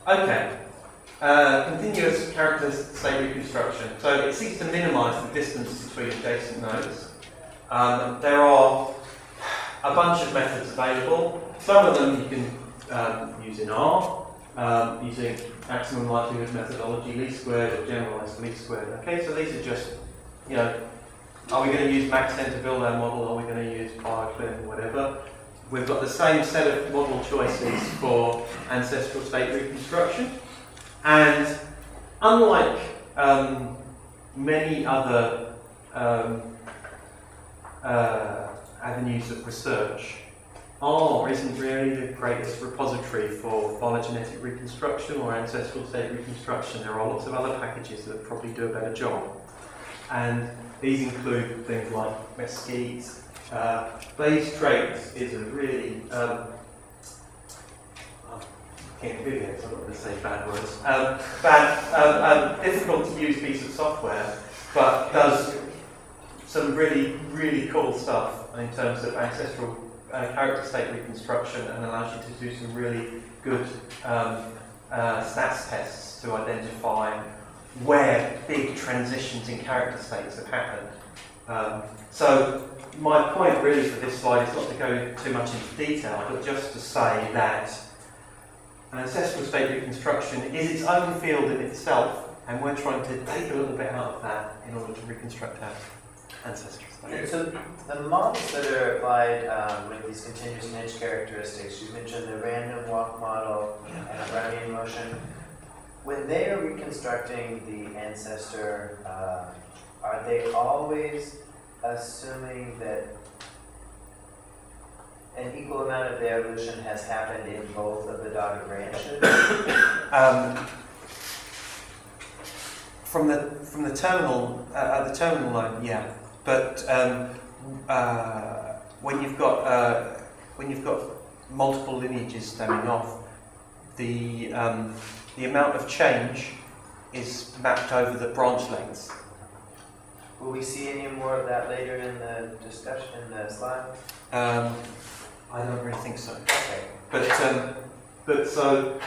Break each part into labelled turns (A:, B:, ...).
A: Okay. Continuous character state reconstruction. So it seeks to minimise the distance between adjacent nodes. There are a bunch of methods available. Some of them you can use in R, using maximum likelihood methodology, least squared, or generalised least squared. Okay, so these are just, you know, are we going to use maxent to build our model? Are we going to use BioClip or whatever? We've got the same set of model choices for ancestral state reconstruction. And unlike many other avenues of research, R isn't really the greatest repository for phylogenetic reconstruction or ancestral state reconstruction. There are lots of other packages that probably do a better job. And these include things like Mesquite. Bayes traits is a really videos, I'm not going to say bad words. Difficult to use piece of software, but does some really, really cool stuff in terms of ancestral character state reconstruction and allows you to do some really good stats tests to identify where big transitions in character states have happened. So my point really for this slide is not to go too much into detail, but just to say that ancestral state reconstruction is its own field in itself, and we're trying to take a little bit out of that in order to reconstruct our ancestral state.
B: So the models that are applied with these continuous niche characteristics, you mentioned the random walk model and a Brownian motion. When they are reconstructing the ancestor, are they always assuming that an equal amount of the evolution has happened in both of the dotted branches?
A: From the terminal line, yeah. But when you've got multiple lineages stemming off, the amount of change is mapped over the branch lengths.
B: Will we see any more of that later in the discussion in the slide?
A: I don't really think so.
B: Okay.
A: But so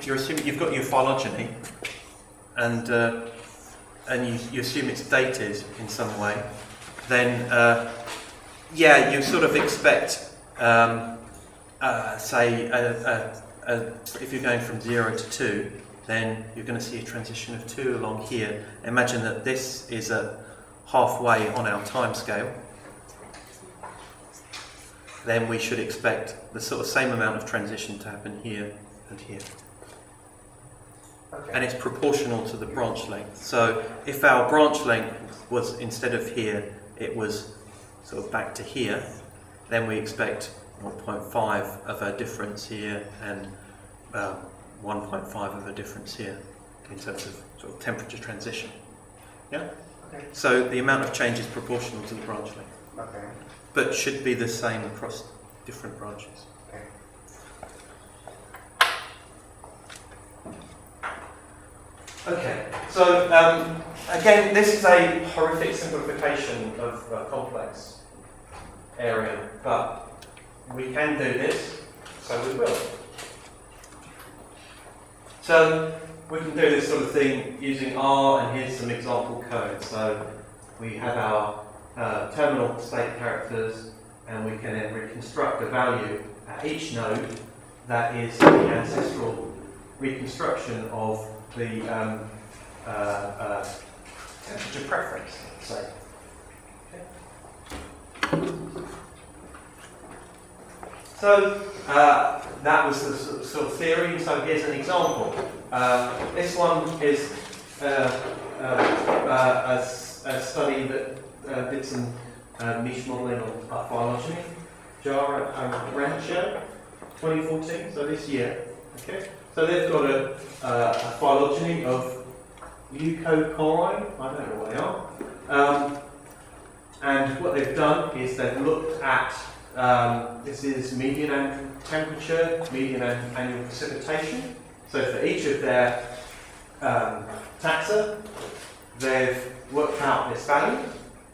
A: you're assuming you've got your phylogeny, and you assume it's dated in some way. Then yeah, you sort of expect say if you're going from 0 to 2, then you're going to see a transition of 2 along here. Imagine that this is at halfway on our time scale. Then we should expect the sort of same amount of transition to happen here and here.
B: Okay.
A: And it's proportional to the branch length. So if our branch length was, instead of here, it was sort of back to here, then we expect 0.5 of a difference here and 1.5 of a difference here in terms of sort of temperature transition. Yeah?
B: Okay.
A: So the amount of change is proportional to the branch length.
B: Okay.
A: But should be the same across different branches.
B: Okay.
A: Okay, so again, this is a horrific simplification of a complex area, but we can do this, so we will. So we can do this sort of thing using R, and here's some example code. So we have our terminal state characters, and we can then reconstruct a value at each node that is the ancestral reconstruction of the temperature preference, say. Okay. So that was the sort of theory. So here's an example. This one is a study that did some niche modelling on phylogeny. Jara Rancher, 2014. So this year. Okay. So they've got a phylogeny of leucochlorine. I don't know what they are. And what they've done is they've looked at this is median temperature, median annual precipitation. So for each of their taxa, they've worked out this value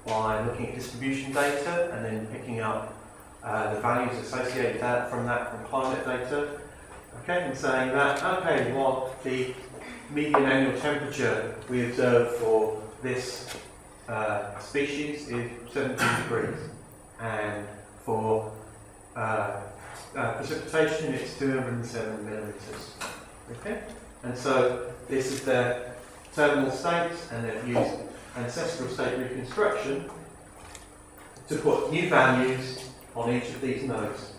A: by looking at distribution data and then picking up the values associated from climate data. Okay, and saying that, okay, well, the median annual temperature we observe for this species is 17 degrees, and for precipitation it's 207 millimetres. Okay, and so this is their terminal states, and they've used ancestral state reconstruction to put new values on each of these nodes.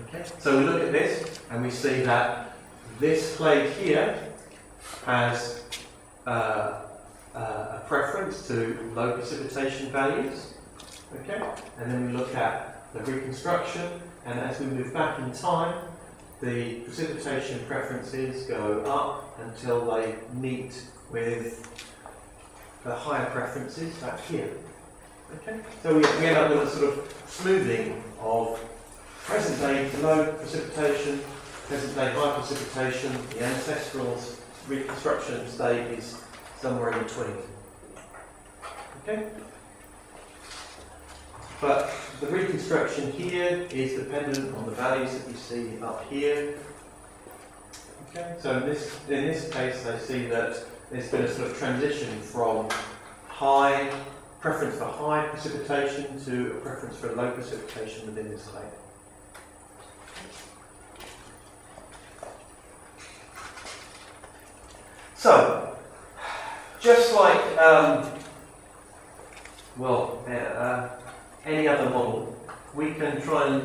A: Okay, so we look at this and we see that this clade here has a preference to low precipitation values. Okay, and then we look at the reconstruction, and as we move back in time, the precipitation preferences go up until they meet with the higher preferences back here. Okay, so we end up with a sort of smoothing of present day low precipitation, present day high precipitation. The ancestral reconstruction state is somewhere in between. Okay, but the reconstruction here is dependent on the values that you see up here. Okay, so in this case, I see that there's been a sort of transition from high preference for high precipitation to a preference for low precipitation within this clade. So, just like any other model, we can try and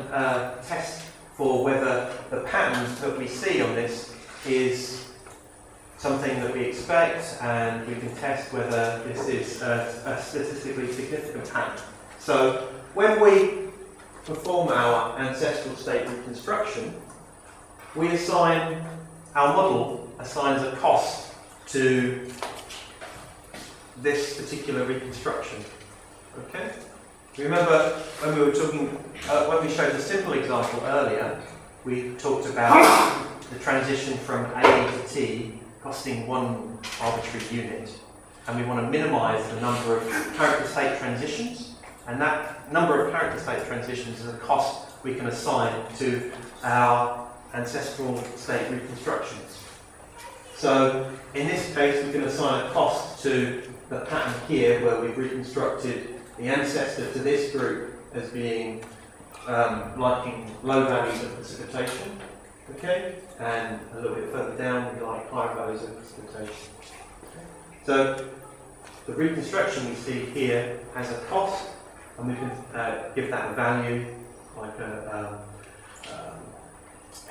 A: test for whether the patterns that we see on this is something that we expect, and we can test whether this is a statistically significant pattern. So when we perform our ancestral state reconstruction, we assign, our model assigns a cost to this particular reconstruction. Okay? Remember when we were talking, when we showed the simple example earlier, we talked about the transition from A to T costing one arbitrary unit, and we want to minimize the number of character state transitions, and that number of character state transitions is a cost we can assign to our ancestral state reconstructions. So in this case, we can assign a cost to the pattern here where we've reconstructed the ancestor to this group as being liking low values of precipitation. Okay, and a little bit further down, we like higher values of precipitation. Okay. So the reconstruction we see here has a cost, and we can give that a value, like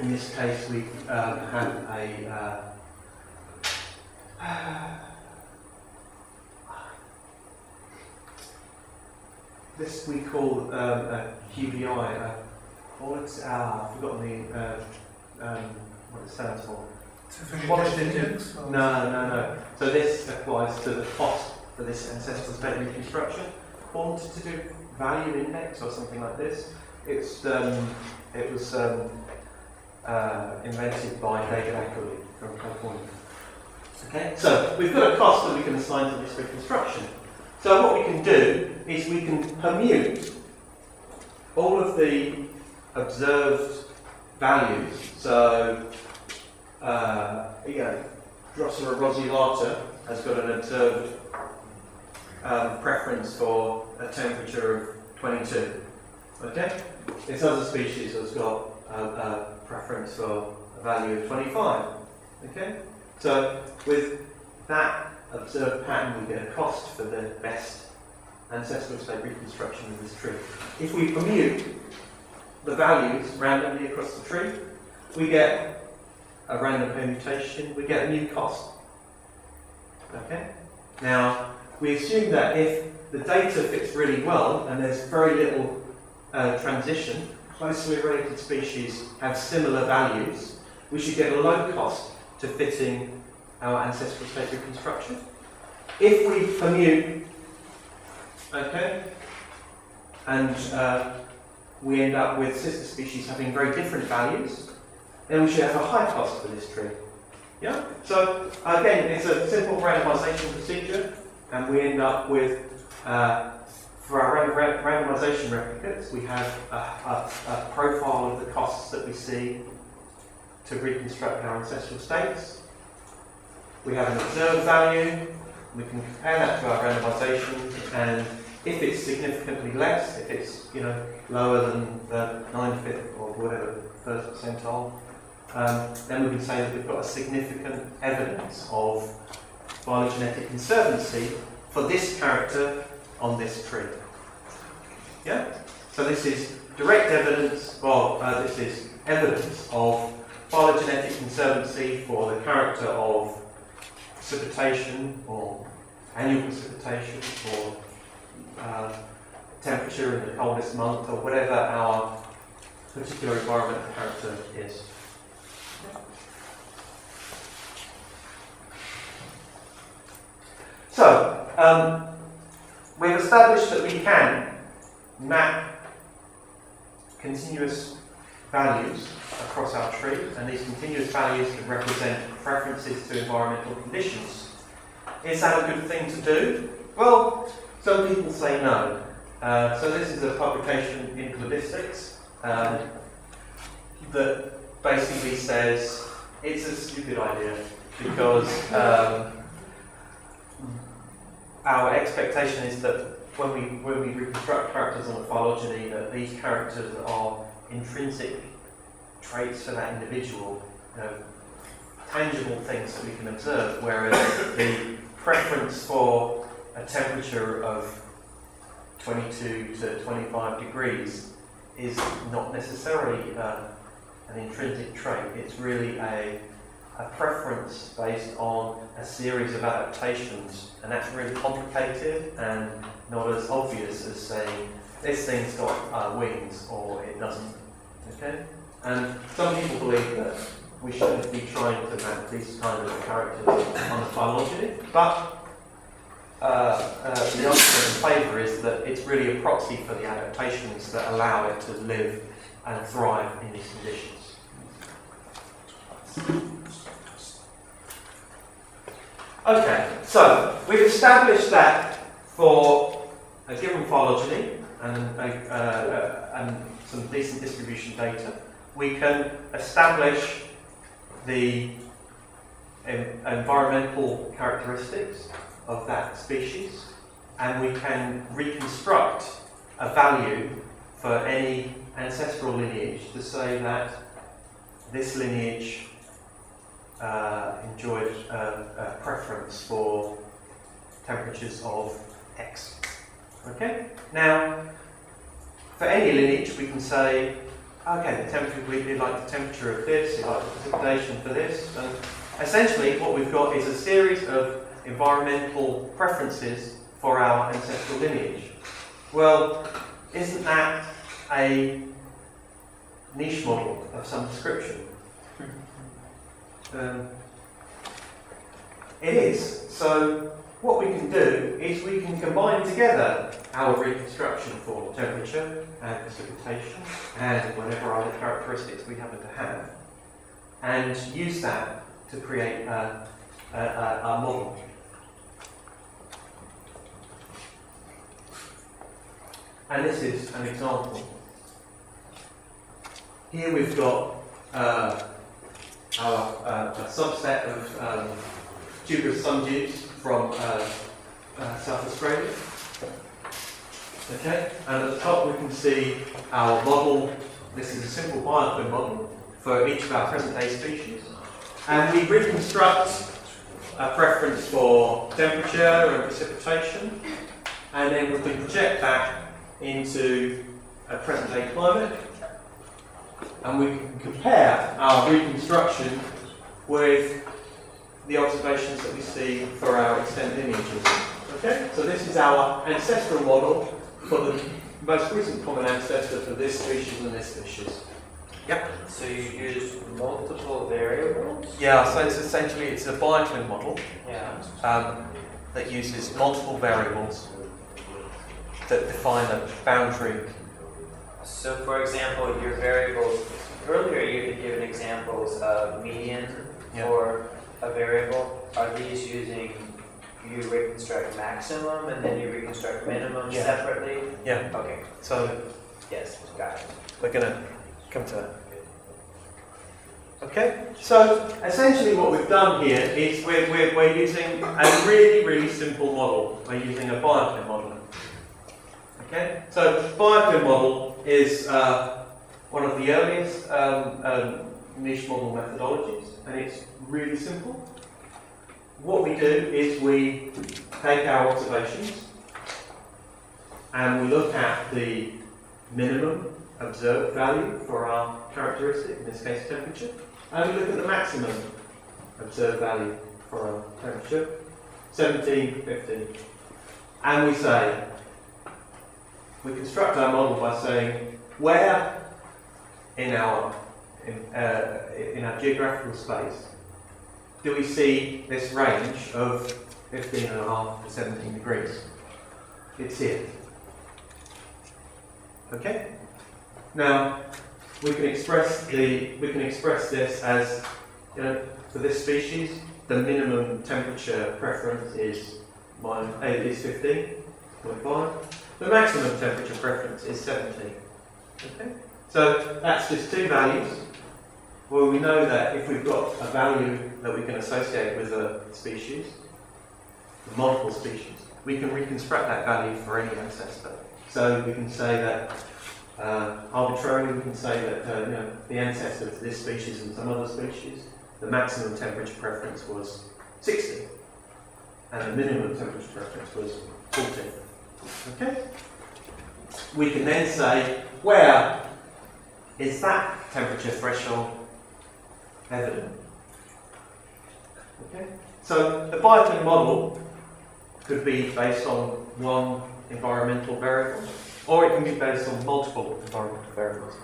A: in this case we have a this we call a QBI. I've forgotten what it stands for.
C: Index?
A: No. So this applies to the cost for this ancestral state reconstruction. Quantitative value index or something like this. It was invented by David Ackley from California. Okay, so we've got a cost that we can assign to this reconstruction. So what we can do is we can permute all of the observed values. So, Drosera rosculata has got an observed preference for a temperature of 22. Okay, this other species has got a preference for a value of 25. Okay, so with that observed pattern, we get a cost for the best ancestral state reconstruction of this tree. If we permute the values randomly across the tree, we get a random permutation, we get a new cost. Okay? Now, we assume that if the data fits really well and there's very little transition, closely related species have similar values, we should get a low cost to fitting our ancestral state reconstruction. If we permute, okay, and we end up with sister species having very different values, then we should have a high cost for this tree. Yeah? So again, it's a simple randomization procedure, and we end up with, for our randomization replicates, we have a profile of the costs that we see to reconstruct our ancestral states. We have an observed value. We can compare that to our randomization, and if it's significantly less, if it's lower than the 95th or whatever first percentile, then we can say that we've got a significant evidence of phylogenetic conservancy for this character on this tree. Yeah? So this is direct evidence, this is evidence of phylogenetic conservancy for the character of precipitation or annual precipitation or temperature in the coldest month or whatever our particular environmental character is. So, we've established that we can map continuous values across our tree, and these continuous values can represent preferences to environmental conditions. Is that a good thing to do? Well, some people say no. So this is a publication in Cladistics that basically says it's a stupid idea because our expectation is that when we reconstruct characters on a phylogeny, that these characters are intrinsic traits for that individual, tangible things that we can observe, whereas the preference for a temperature of 22 to 25 degrees is not necessarily an intrinsic trait. It's really a preference based on a series of adaptations, and that's really complicated and not as obvious as saying this thing's got wings or it doesn't. Okay? And some people believe that we shouldn't be trying to map these kind of characters on a phylogeny, but the argument in favour is that it's really a proxy for the adaptations that allow it to live and thrive in these conditions. Okay, so we've established that for a given phylogeny and some decent distribution data, we can establish the environmental characteristics of that species, and we can reconstruct a value for any ancestral lineage to say that this lineage enjoyed a preference for temperatures of X. Okay? Now, for any lineage, we can say, okay, the temperature we like the temperature of this, we like the precipitation for this, and essentially what we've got is a series of environmental preferences for our ancestral lineage. Well, isn't that a niche model of some description? It is. So what we can do is we can combine together our reconstruction for temperature and precipitation and whatever other characteristics we happen to have, and use that to create a model. And this is an example. Here we've got a subset of tuberous sundews from South Australia. Okay, and at the top we can see our model. This is a simple biofilm model for each of our present day species. And we reconstruct a preference for temperature and precipitation, and then we can project that into a present day climate, and we can compare our reconstruction with the observations that we see for our extent lineages. Okay, so this is our ancestral model for the most recent common ancestor for this species and this species. Yep.
B: So you use multiple variables?
A: Yeah, so it's essentially a biofilm model
B: Yeah.
A: that uses multiple variables that define a boundary.
B: So for example, your variables, earlier you had given examples of median for a variable. Are these using, you reconstruct maximum and then you reconstruct minimum separately?
A: Yeah.
B: Okay.
A: So
B: Yes, got it.
A: we're going to come to that. Okay, so essentially what we've done here is we're using a really, really simple model. We're using a biochem model. Okay, so biochem model is one of the earliest niche model methodologies, and it's really simple. What we do is we take our observations and we look at the minimum observed value for our characteristic, in this case temperature, and we look at the maximum observed value for our temperature, 17, 15. And we construct our model by saying where in our geographical space do we see this range of 15.5 to 17 degrees? It's here. Okay? Now, we can express this as, for this species, the minimum temperature preference is 15.5. The maximum temperature preference is 17. Okay? So that's just two values. Well, we know that if we've got a value that we can associate with a species, multiple species, we can reconstruct that value for any ancestor. So we can say that arbitrarily, we can say that the ancestor to this species and some other species, the maximum temperature preference was 60, and the minimum temperature preference was 40. Okay? We can then say, where is that temperature threshold evident? Okay? So the biochem model could be based on one environmental variable, or it can be based on multiple environmental variables.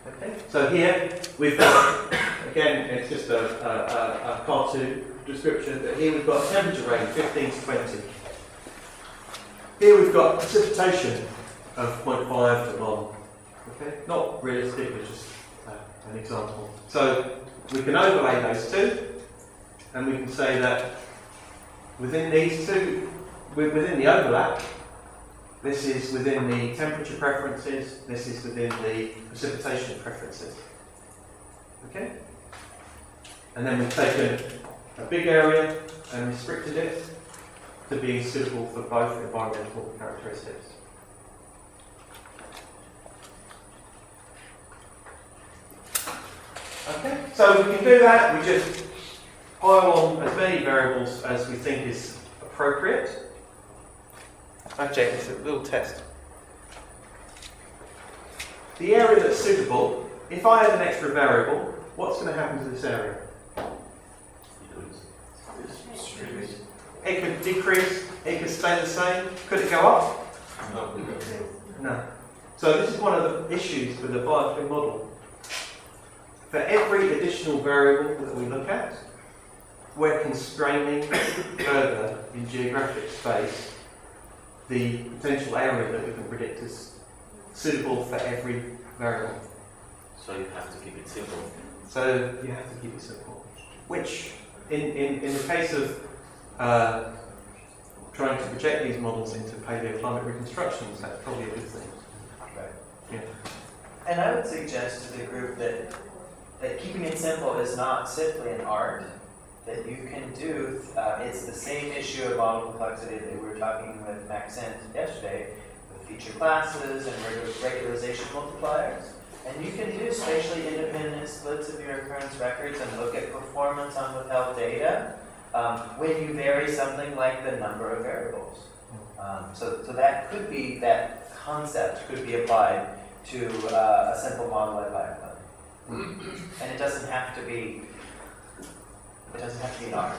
A: Okay? So here we've got, again, it's just a cartoon description, but here we've got temperature range 15 to 20. Here we've got precipitation of 0.5 to 1. Okay? Not realistic, but just an example. So we can overlay those two, and we can say that within these two, within the overlap, this is within the temperature preferences, this is within the precipitation preferences. Okay? And then we've taken a big area and restricted it to being suitable for both environmental characteristics. Okay, so we can do that. We just pile on as many variables as we think is appropriate. Okay, it's a little test. The area that's suitable, if I add an extra variable, what's going to happen to this area? It could decrease, it could stay the same. Could it go up? No. So this is one of the issues with the biochem model. For every additional variable that we look at, we're constraining further in geographic space the potential area that we can predict is suitable for every variable.
D: So you have to keep it simple.
A: So you have to keep it simple. Which, in the case of trying to project these models into paleoclimate reconstructions, that's probably a good thing.
B: Right.
A: Yeah.
B: And I would suggest to the group that keeping it simple is not simply an art, that you can do, it's the same issue of model complexity that we were talking with Maxent yesterday, with feature classes and regularization multipliers. And you can do spatially independent splits of your occurrence records and look at performance on withheld data when you vary something like the number of variables. So that could be, that concept could be applied to a simple model like biochem. And it doesn't have to be an art.